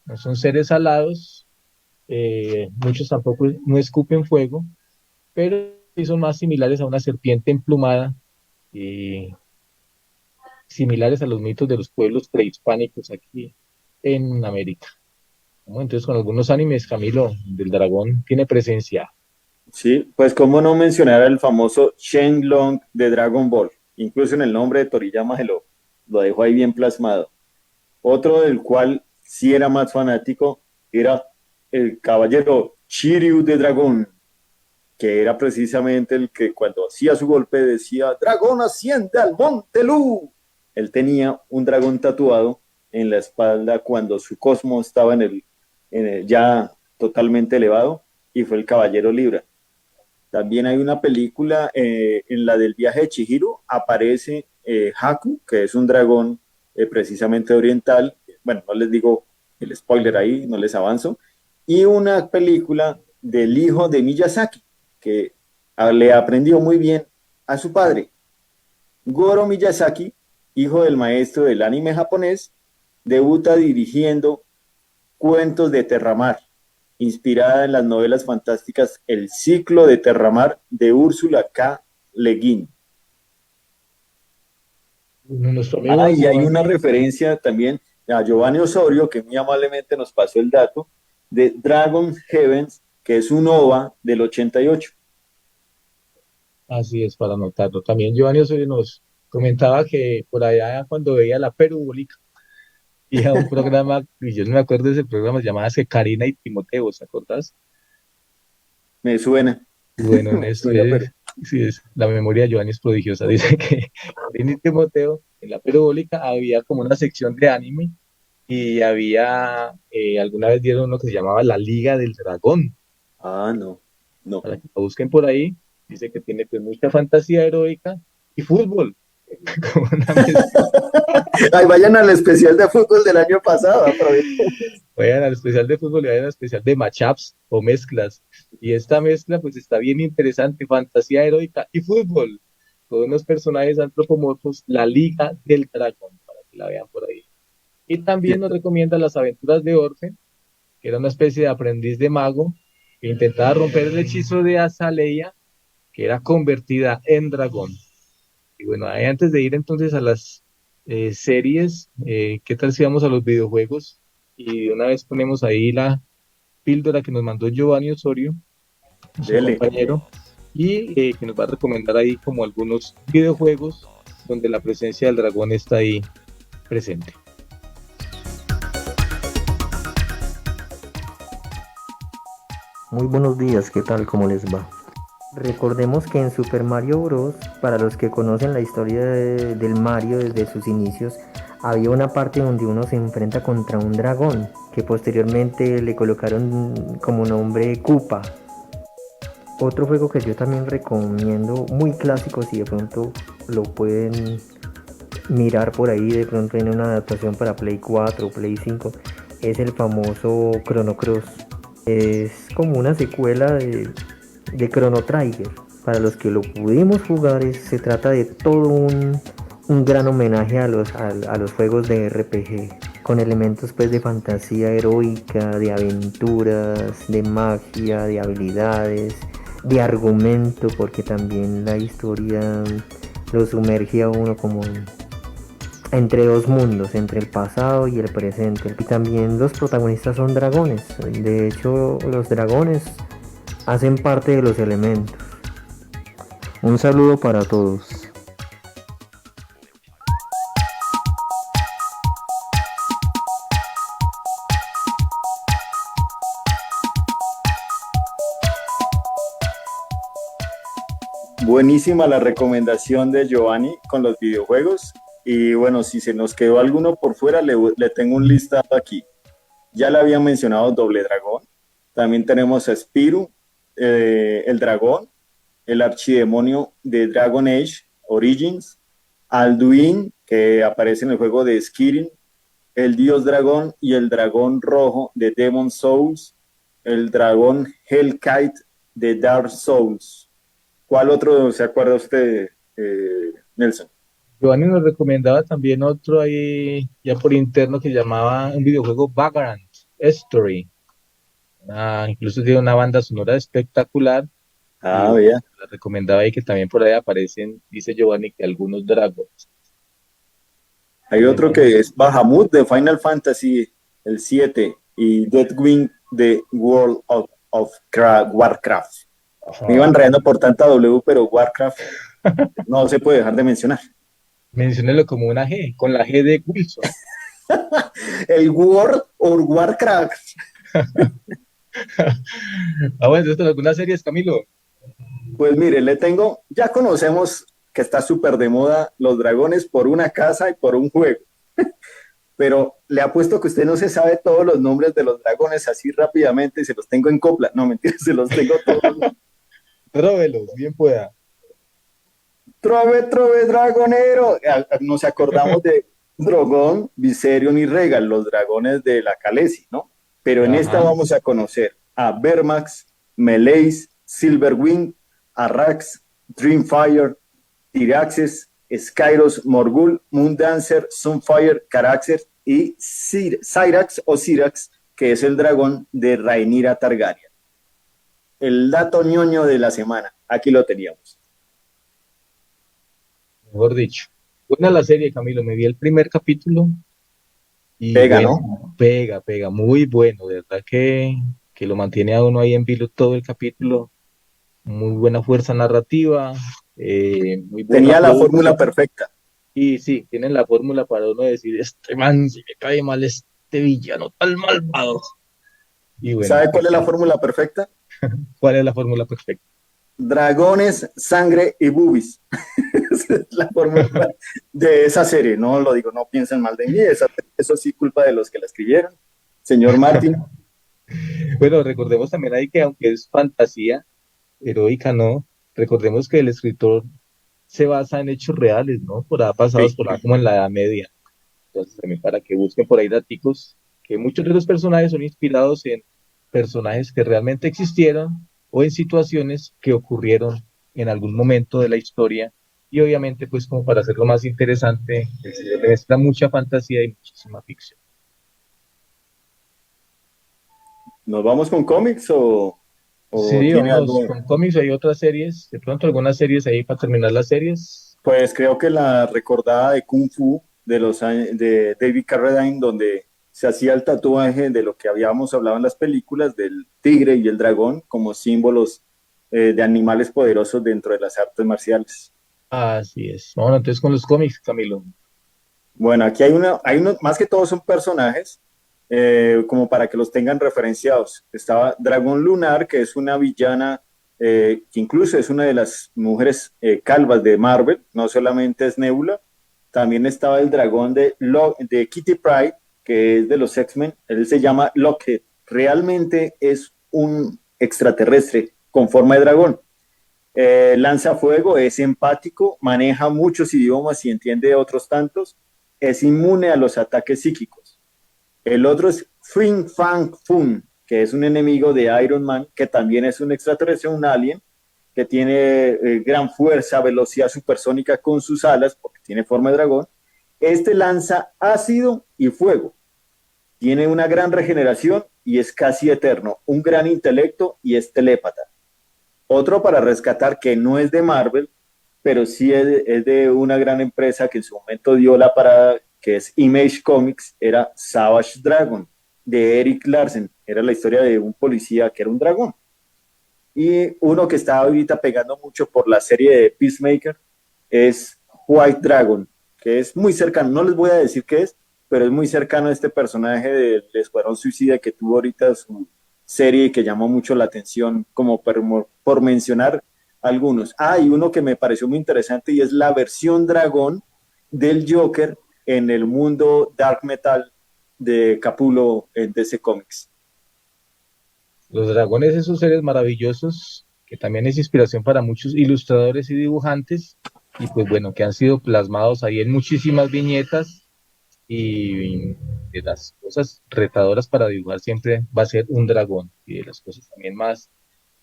no son seres alados, muchos tampoco no escupen fuego, pero sí son más similares a una serpiente emplumada y similares a los mitos de los pueblos prehispánicos aquí en América. Bueno, entonces, con algunos animes, Camilo, del dragón tiene presencia. Sí, pues cómo no mencionar al famoso Shenlong de Dragon Ball. Incluso en el nombre de Toriyama lo dejó ahí bien plasmado. Otro del cual sí era más fanático era el caballero Shiryu de Dragón, que era precisamente el que cuando hacía su golpe decía, dragón asciende al monte Lu. Él tenía un dragón tatuado en la espalda cuando su cosmo estaba ya totalmente elevado y fue el caballero Libra. También hay una película en la del viaje de Chihiro, aparece Haku, que es un dragón precisamente oriental. Bueno, no les digo el spoiler ahí, no les avanzo. Y una película del hijo de Miyazaki, que le aprendió muy bien a su padre. Goro Miyazaki, hijo del maestro del anime japonés, debuta dirigiendo Cuentos de Terramar, inspirada en las novelas fantásticas El ciclo de Terramar de Úrsula K. Le Guin. Nuestro amigo Y hay una Giovanni, referencia también a Giovanni Osorio, que muy amablemente nos pasó el dato, de Dragon Heavens, que es un OVA del 88. así es, para anotarlo. También Giovanni Osorio nos comentaba que por allá cuando veía la perubólica, y a un programa, y yo no me acuerdo de ese programa, se llamaba que Karina y Timoteo, ¿te acordás? Me suena, Y bueno, en me esto suena, pero... es, sí, es, la memoria de Giovanni es prodigiosa. Dice que Karina y Timoteo, en la perubólica, había como una sección de anime y había, alguna vez dieron lo que se llamaba la Liga del Dragón, Ah, no, no. para que la busquen por ahí. Dice que tiene pues mucha fantasía heroica y fútbol, como una mezcla. Ay, vayan al especial de fútbol del año pasado, aprovechen. Vayan al especial de fútbol y vayan al especial de matchups o mezclas. Y esta mezcla pues está bien interesante, fantasía heroica y fútbol. Con unos personajes antropomorfos, la Liga del Dragón, para que la vean por ahí. Y también nos recomienda las aventuras de Orfe, que era una especie de aprendiz de mago que intentaba romper el hechizo de Azalea, que era convertida en dragón. Y bueno, ahí antes de ir entonces a las series, ¿qué tal si vamos a los videojuegos? Y de una vez ponemos ahí la píldora que nos mandó Giovanni Osorio, su Dele. compañero, y que nos va a recomendar ahí como algunos videojuegos donde la presencia del dragón está ahí presente. Muy buenos días, ¿qué tal? ¿Cómo les va? Recordemos que en Super Mario Bros., para los que conocen la historia del Mario desde sus inicios, había una parte donde uno se enfrenta contra un dragón, que posteriormente le colocaron como nombre Koopa. Otro juego que yo también recomiendo, muy clásico, si de pronto lo pueden mirar por ahí, de pronto en una adaptación para Play 4 o Play 5, es el famoso Chrono Cross. Es como una secuela de Chrono Trigger. Para los que lo pudimos jugar, se trata de todo un gran homenaje a los juegos de RPG, con elementos pues de fantasía heroica, de aventuras, de magia, de habilidades, de argumento, porque también la historia lo sumerge a uno como entre dos mundos, entre el pasado y el presente. Y también los protagonistas son dragones. De hecho, los dragones hacen parte de los elementos. Un saludo para todos. Buenísima la recomendación de Giovanni con los videojuegos. Y bueno, si se nos quedó alguno por fuera, le tengo un listado aquí. Ya le había mencionado Doble Dragón. También tenemos a Spiru, el dragón, el archidemonio de Dragon Age Origins, Alduin, que aparece en el juego de Skirin, el dios dragón y el dragón rojo de Demon Souls, el dragón Hellkite de Dark Souls. ¿Cuál otro se acuerda usted, Nelson? Giovanni nos recomendaba también otro ahí ya por interno que llamaba un videojuego Vagrant Story. Incluso tiene una banda sonora espectacular y Ah, bueno, vea. la recomendaba ahí que también por ahí aparecen, dice Giovanni, que algunos dragones. Hay otro que es Bahamut de Final Fantasy, el 7, y Deathwing de World of Warcraft. Me iban rayando por tanta W, pero Warcraft no se puede dejar de mencionar. Menciónelo como una G, con la G de Wilson. El World of Warcraft. Bueno, entonces algunas series, Camilo. Pues mire, ya conocemos que está súper de moda los dragones por una casa y por un juego. Pero le apuesto que usted no se sabe todos los nombres de los dragones así rápidamente y se los tengo en copla. No, mentira, se los tengo todos. Róbelos, bien pueda. Trove, trove, dragonero. Nos acordamos de Drogon, Viserion y Regal, los dragones de la Khaleesi, ¿no? Pero en esta Ajá. vamos a conocer a Vermax, Meleis, Silverwing, Arrax, Dreamfire, Tiraxes, Skyros, Morgul, Moondancer, Sunfire, Caraxes y Cyrax o Syrax, que es el dragón de Rhaenyra Targaryen. El dato ñoño de la semana, aquí lo teníamos. Mejor dicho. Buena la serie, Camilo. Me vi el primer capítulo y Pega, bueno, ¿no? pega, muy bueno. De verdad que lo mantiene a uno ahí en vilo todo el capítulo. Muy buena fuerza narrativa, muy buena Tenía la fórmula producción. perfecta. Y sí, tienen la fórmula para uno decir, este man, si me cae mal este villano tan malvado. Y bueno, ¿Sabe cuál es la fórmula perfecta? ¿cuál es la fórmula perfecta? Dragones, sangre y boobies. Esa es la fórmula de esa serie. No lo digo, no piensen mal de mí. Eso sí, culpa de los que la escribieron. Señor Martin, Bueno, recordemos también ahí que aunque es fantasía heroica, ¿no? Recordemos que el escritor se basa en hechos reales, ¿no? Por ahí pasados sí, por ahí como en la Edad Media. Entonces, también para que busquen por ahí daticos, que muchos de los personajes son inspirados en personajes que realmente existieron o en situaciones que ocurrieron en algún momento de la historia. Y obviamente, pues como para hacerlo más interesante, el señor le mezcla mucha fantasía y muchísima ficción. ¿nos vamos con cómics o Sí, tiene vámonos algo? con cómics, hay otras series, de pronto algunas series ahí para terminar las series. Pues creo que la recordada de Kung Fu de los de David Carradine, donde se hacía el tatuaje de lo que habíamos hablado en las películas, del tigre y el dragón como símbolos de animales poderosos dentro de las artes marciales. Así es. Bueno, entonces con los cómics, Camilo. Bueno, aquí hay uno, más que todos son personajes, como para que los tengan referenciados. Estaba Dragón Lunar, que es una villana, que incluso es una de las mujeres calvas de Marvel, no solamente es Nebula. También estaba el dragón de Kitty Pryde, que es de los X-Men, él se llama Lockheed. Realmente es un extraterrestre con forma de dragón. Lanza fuego, es empático, maneja muchos idiomas y entiende otros tantos, es inmune a los ataques psíquicos. El otro es Fin Fang Fun, que es un enemigo de Iron Man, que también es un extraterrestre, un alien, que tiene gran fuerza, velocidad supersónica con sus alas, porque tiene forma de dragón. Este lanza ácido y fuego. Tiene una gran regeneración y es casi eterno, un gran intelecto y es telépata. Otro para rescatar que no es de Marvel, pero sí es de una gran empresa que en su momento dio la parada, que es Image Comics, era Savage Dragon, de Eric Larsen. Era la historia de un policía que era un dragón. Y uno que está ahorita pegando mucho por la serie de Peacemaker es White Dragon, que es muy cercano, no les voy a decir qué es, pero es muy cercano a este personaje del Escuadrón Suicida que tuvo ahorita su serie y que llamó mucho la atención, como por mencionar algunos. Ah, y uno que me pareció muy interesante y es la versión dragón del Joker en el mundo dark metal de Capullo en DC Comics. Los dragones, esos seres maravillosos, que también es inspiración para muchos ilustradores y dibujantes, y pues bueno, que han sido plasmados ahí en muchísimas viñetas, y de las cosas retadoras para dibujar siempre va a ser un dragón, y de las cosas también más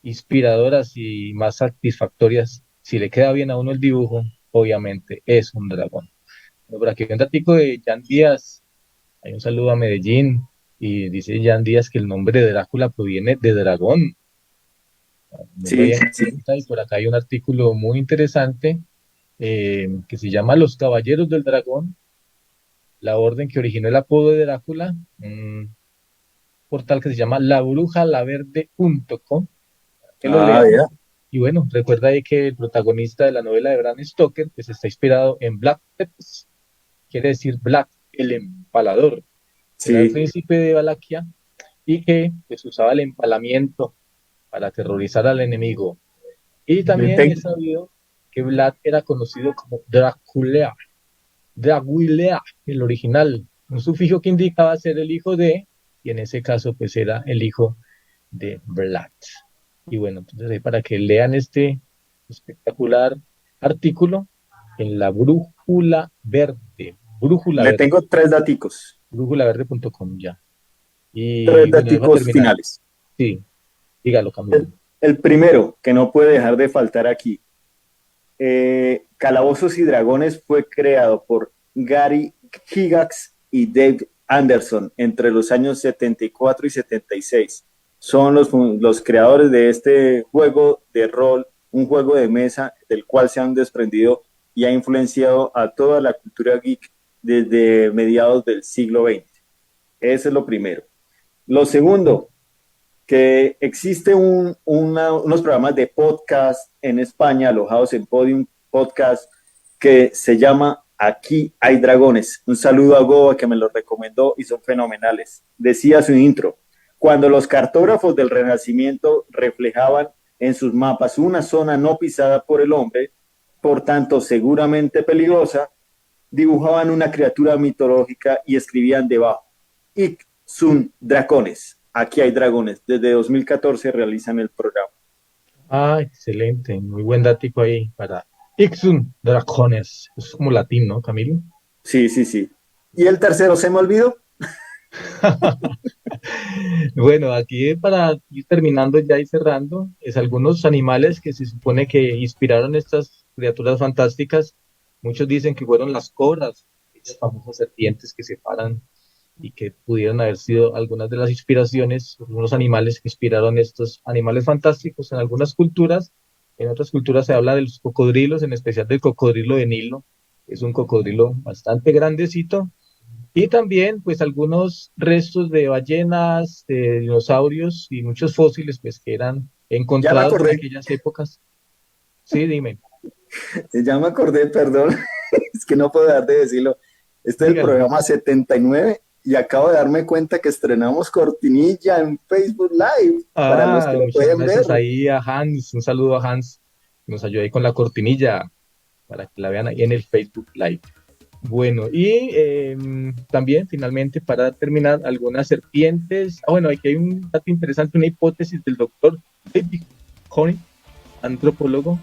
inspiradoras y más satisfactorias, si le queda bien a uno el dibujo, obviamente es un dragón. Bueno, por aquí hay un datico de Jan Díaz, hay un saludo a Medellín, y dice Jan Díaz que el nombre de Drácula proviene de dragón. No lo Sí, había en sí. cuenta, y por acá hay un artículo muy interesante que se llama Los Caballeros del Dragón, la orden que originó el apodo de Drácula, un portal que se llama labrujalaverde.com, que lo Ah, lean. ya. Y bueno, recuerda ahí que el protagonista de la novela de Bram Stoker pues está inspirado en Black Tepes, quiere decir Black, el empalador, que era el Sí, príncipe de Valaquia y que pues usaba el empalamiento para aterrorizar al enemigo. Y le también he tengo, sabido que Vlad era conocido como Draculea, Draguilea, el original, un sufijo que indicaba ser el hijo de, y en ese caso pues era el hijo de Vlad. Y bueno, entonces ahí para que lean este espectacular artículo en la brújula le verde, tengo tres daticos, brújulaverde.com ya. tres Y bueno, ya para daticos terminar, finales. sí, dígalo Camilo. El primero, que no puede dejar de faltar aquí, Calabozos y Dragones fue creado por Gary Gygax y Dave Anderson entre los años 74 y 76. Son los creadores de este juego de rol, un juego de mesa del cual se han desprendido y ha influenciado a toda la cultura geek desde mediados del siglo XX. Eso es lo primero. Lo segundo, que existe unos programas de podcast en España, alojados en Podium Podcast, que se llama Aquí hay dragones. Un saludo a Goa, que me los recomendó y son fenomenales. Decía su intro: cuando los cartógrafos del Renacimiento reflejaban en sus mapas una zona no pisada por el hombre, por tanto seguramente peligrosa, dibujaban una criatura mitológica y escribían debajo: Ic sunt dragones. Aquí hay dragones. Desde 2014 realizan el programa. Ah, excelente, muy buen dático ahí para Ixun Dracones. Es como latín, ¿no, Camilo? Sí, sí, sí. ¿Y el tercero se me olvidó? Bueno, aquí para ir terminando ya y cerrando, es algunos animales que se supone que inspiraron estas criaturas fantásticas. Muchos dicen que fueron las cobras, esas famosas serpientes que se paran y que pudieron haber sido algunas de las inspiraciones, algunos animales que inspiraron estos animales fantásticos en algunas culturas. En otras culturas se habla de los cocodrilos, en especial del cocodrilo de Nilo. Es un cocodrilo bastante grandecito. Y también, pues, algunos restos de ballenas, de dinosaurios y muchos fósiles, pues, que eran encontrados en aquellas épocas. Sí, dime. Ya me acordé, perdón, es que no puedo dejar de decirlo. Este es el programa 79 y acabo de darme cuenta que estrenamos cortinilla en Facebook Live. Para los que lo pueden ver. Ahí a Hans, un saludo a Hans, que nos ayudó ahí con la cortinilla, para que la vean ahí en el Facebook Live. Bueno, y también, finalmente, para terminar, algunas serpientes. Bueno, aquí hay un dato interesante, una hipótesis del doctor David Honey, antropólogo,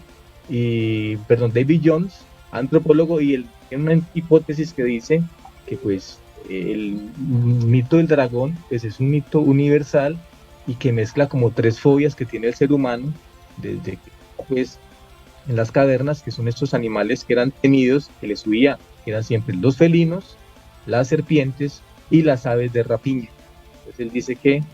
David Jones, antropólogo, y él tiene una hipótesis que dice que, pues, el mito del dragón, pues, es un mito universal y que mezcla como 3 fobias que tiene el ser humano desde que, pues, en las cavernas, que son estos animales que eran temidos, que les huía, que eran siempre los felinos, las serpientes y las aves de rapiña. Entonces él dice que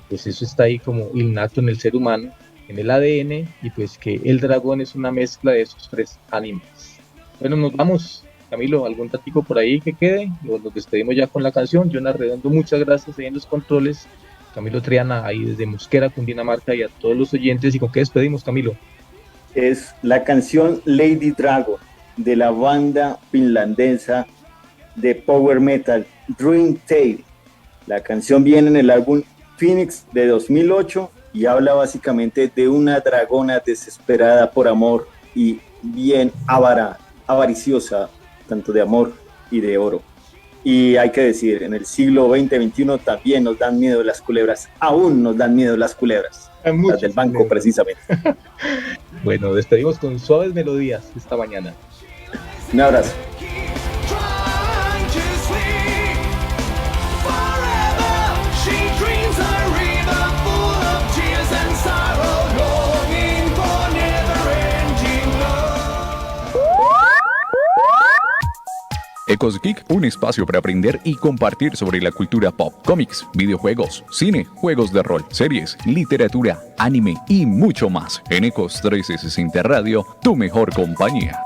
pues eso está ahí como innato en el ser humano, en el ADN, y pues que el dragón es una mezcla de esos 3 animales. Bueno, nos vamos. Camilo, ¿algún tatico por ahí que quede? Nos despedimos ya con la canción. Jonas Redondo, muchas gracias ahí en los controles. Camilo Triana, ahí desde Mosquera, Cundinamarca, y a todos los oyentes. ¿Y con qué despedimos, Camilo? Es la canción Lady Dragon, de la banda finlandesa de power metal Dream Tale. La canción viene en el álbum Phoenix de 2008 y habla básicamente de una dragona desesperada por amor y bien avariciosa, tanto de amor y de oro. Y hay que decir, en el siglo XX-XXI también nos dan miedo las culebras, aún nos dan miedo las culebras, las del banco precisamente. Bueno, despedimos con suaves melodías esta mañana. Un abrazo. Ecos Geek, un espacio para aprender y compartir sobre la cultura pop, cómics, videojuegos, cine, juegos de rol, series, literatura, anime y mucho más. En Ecos 1360 Radio, tu mejor compañía.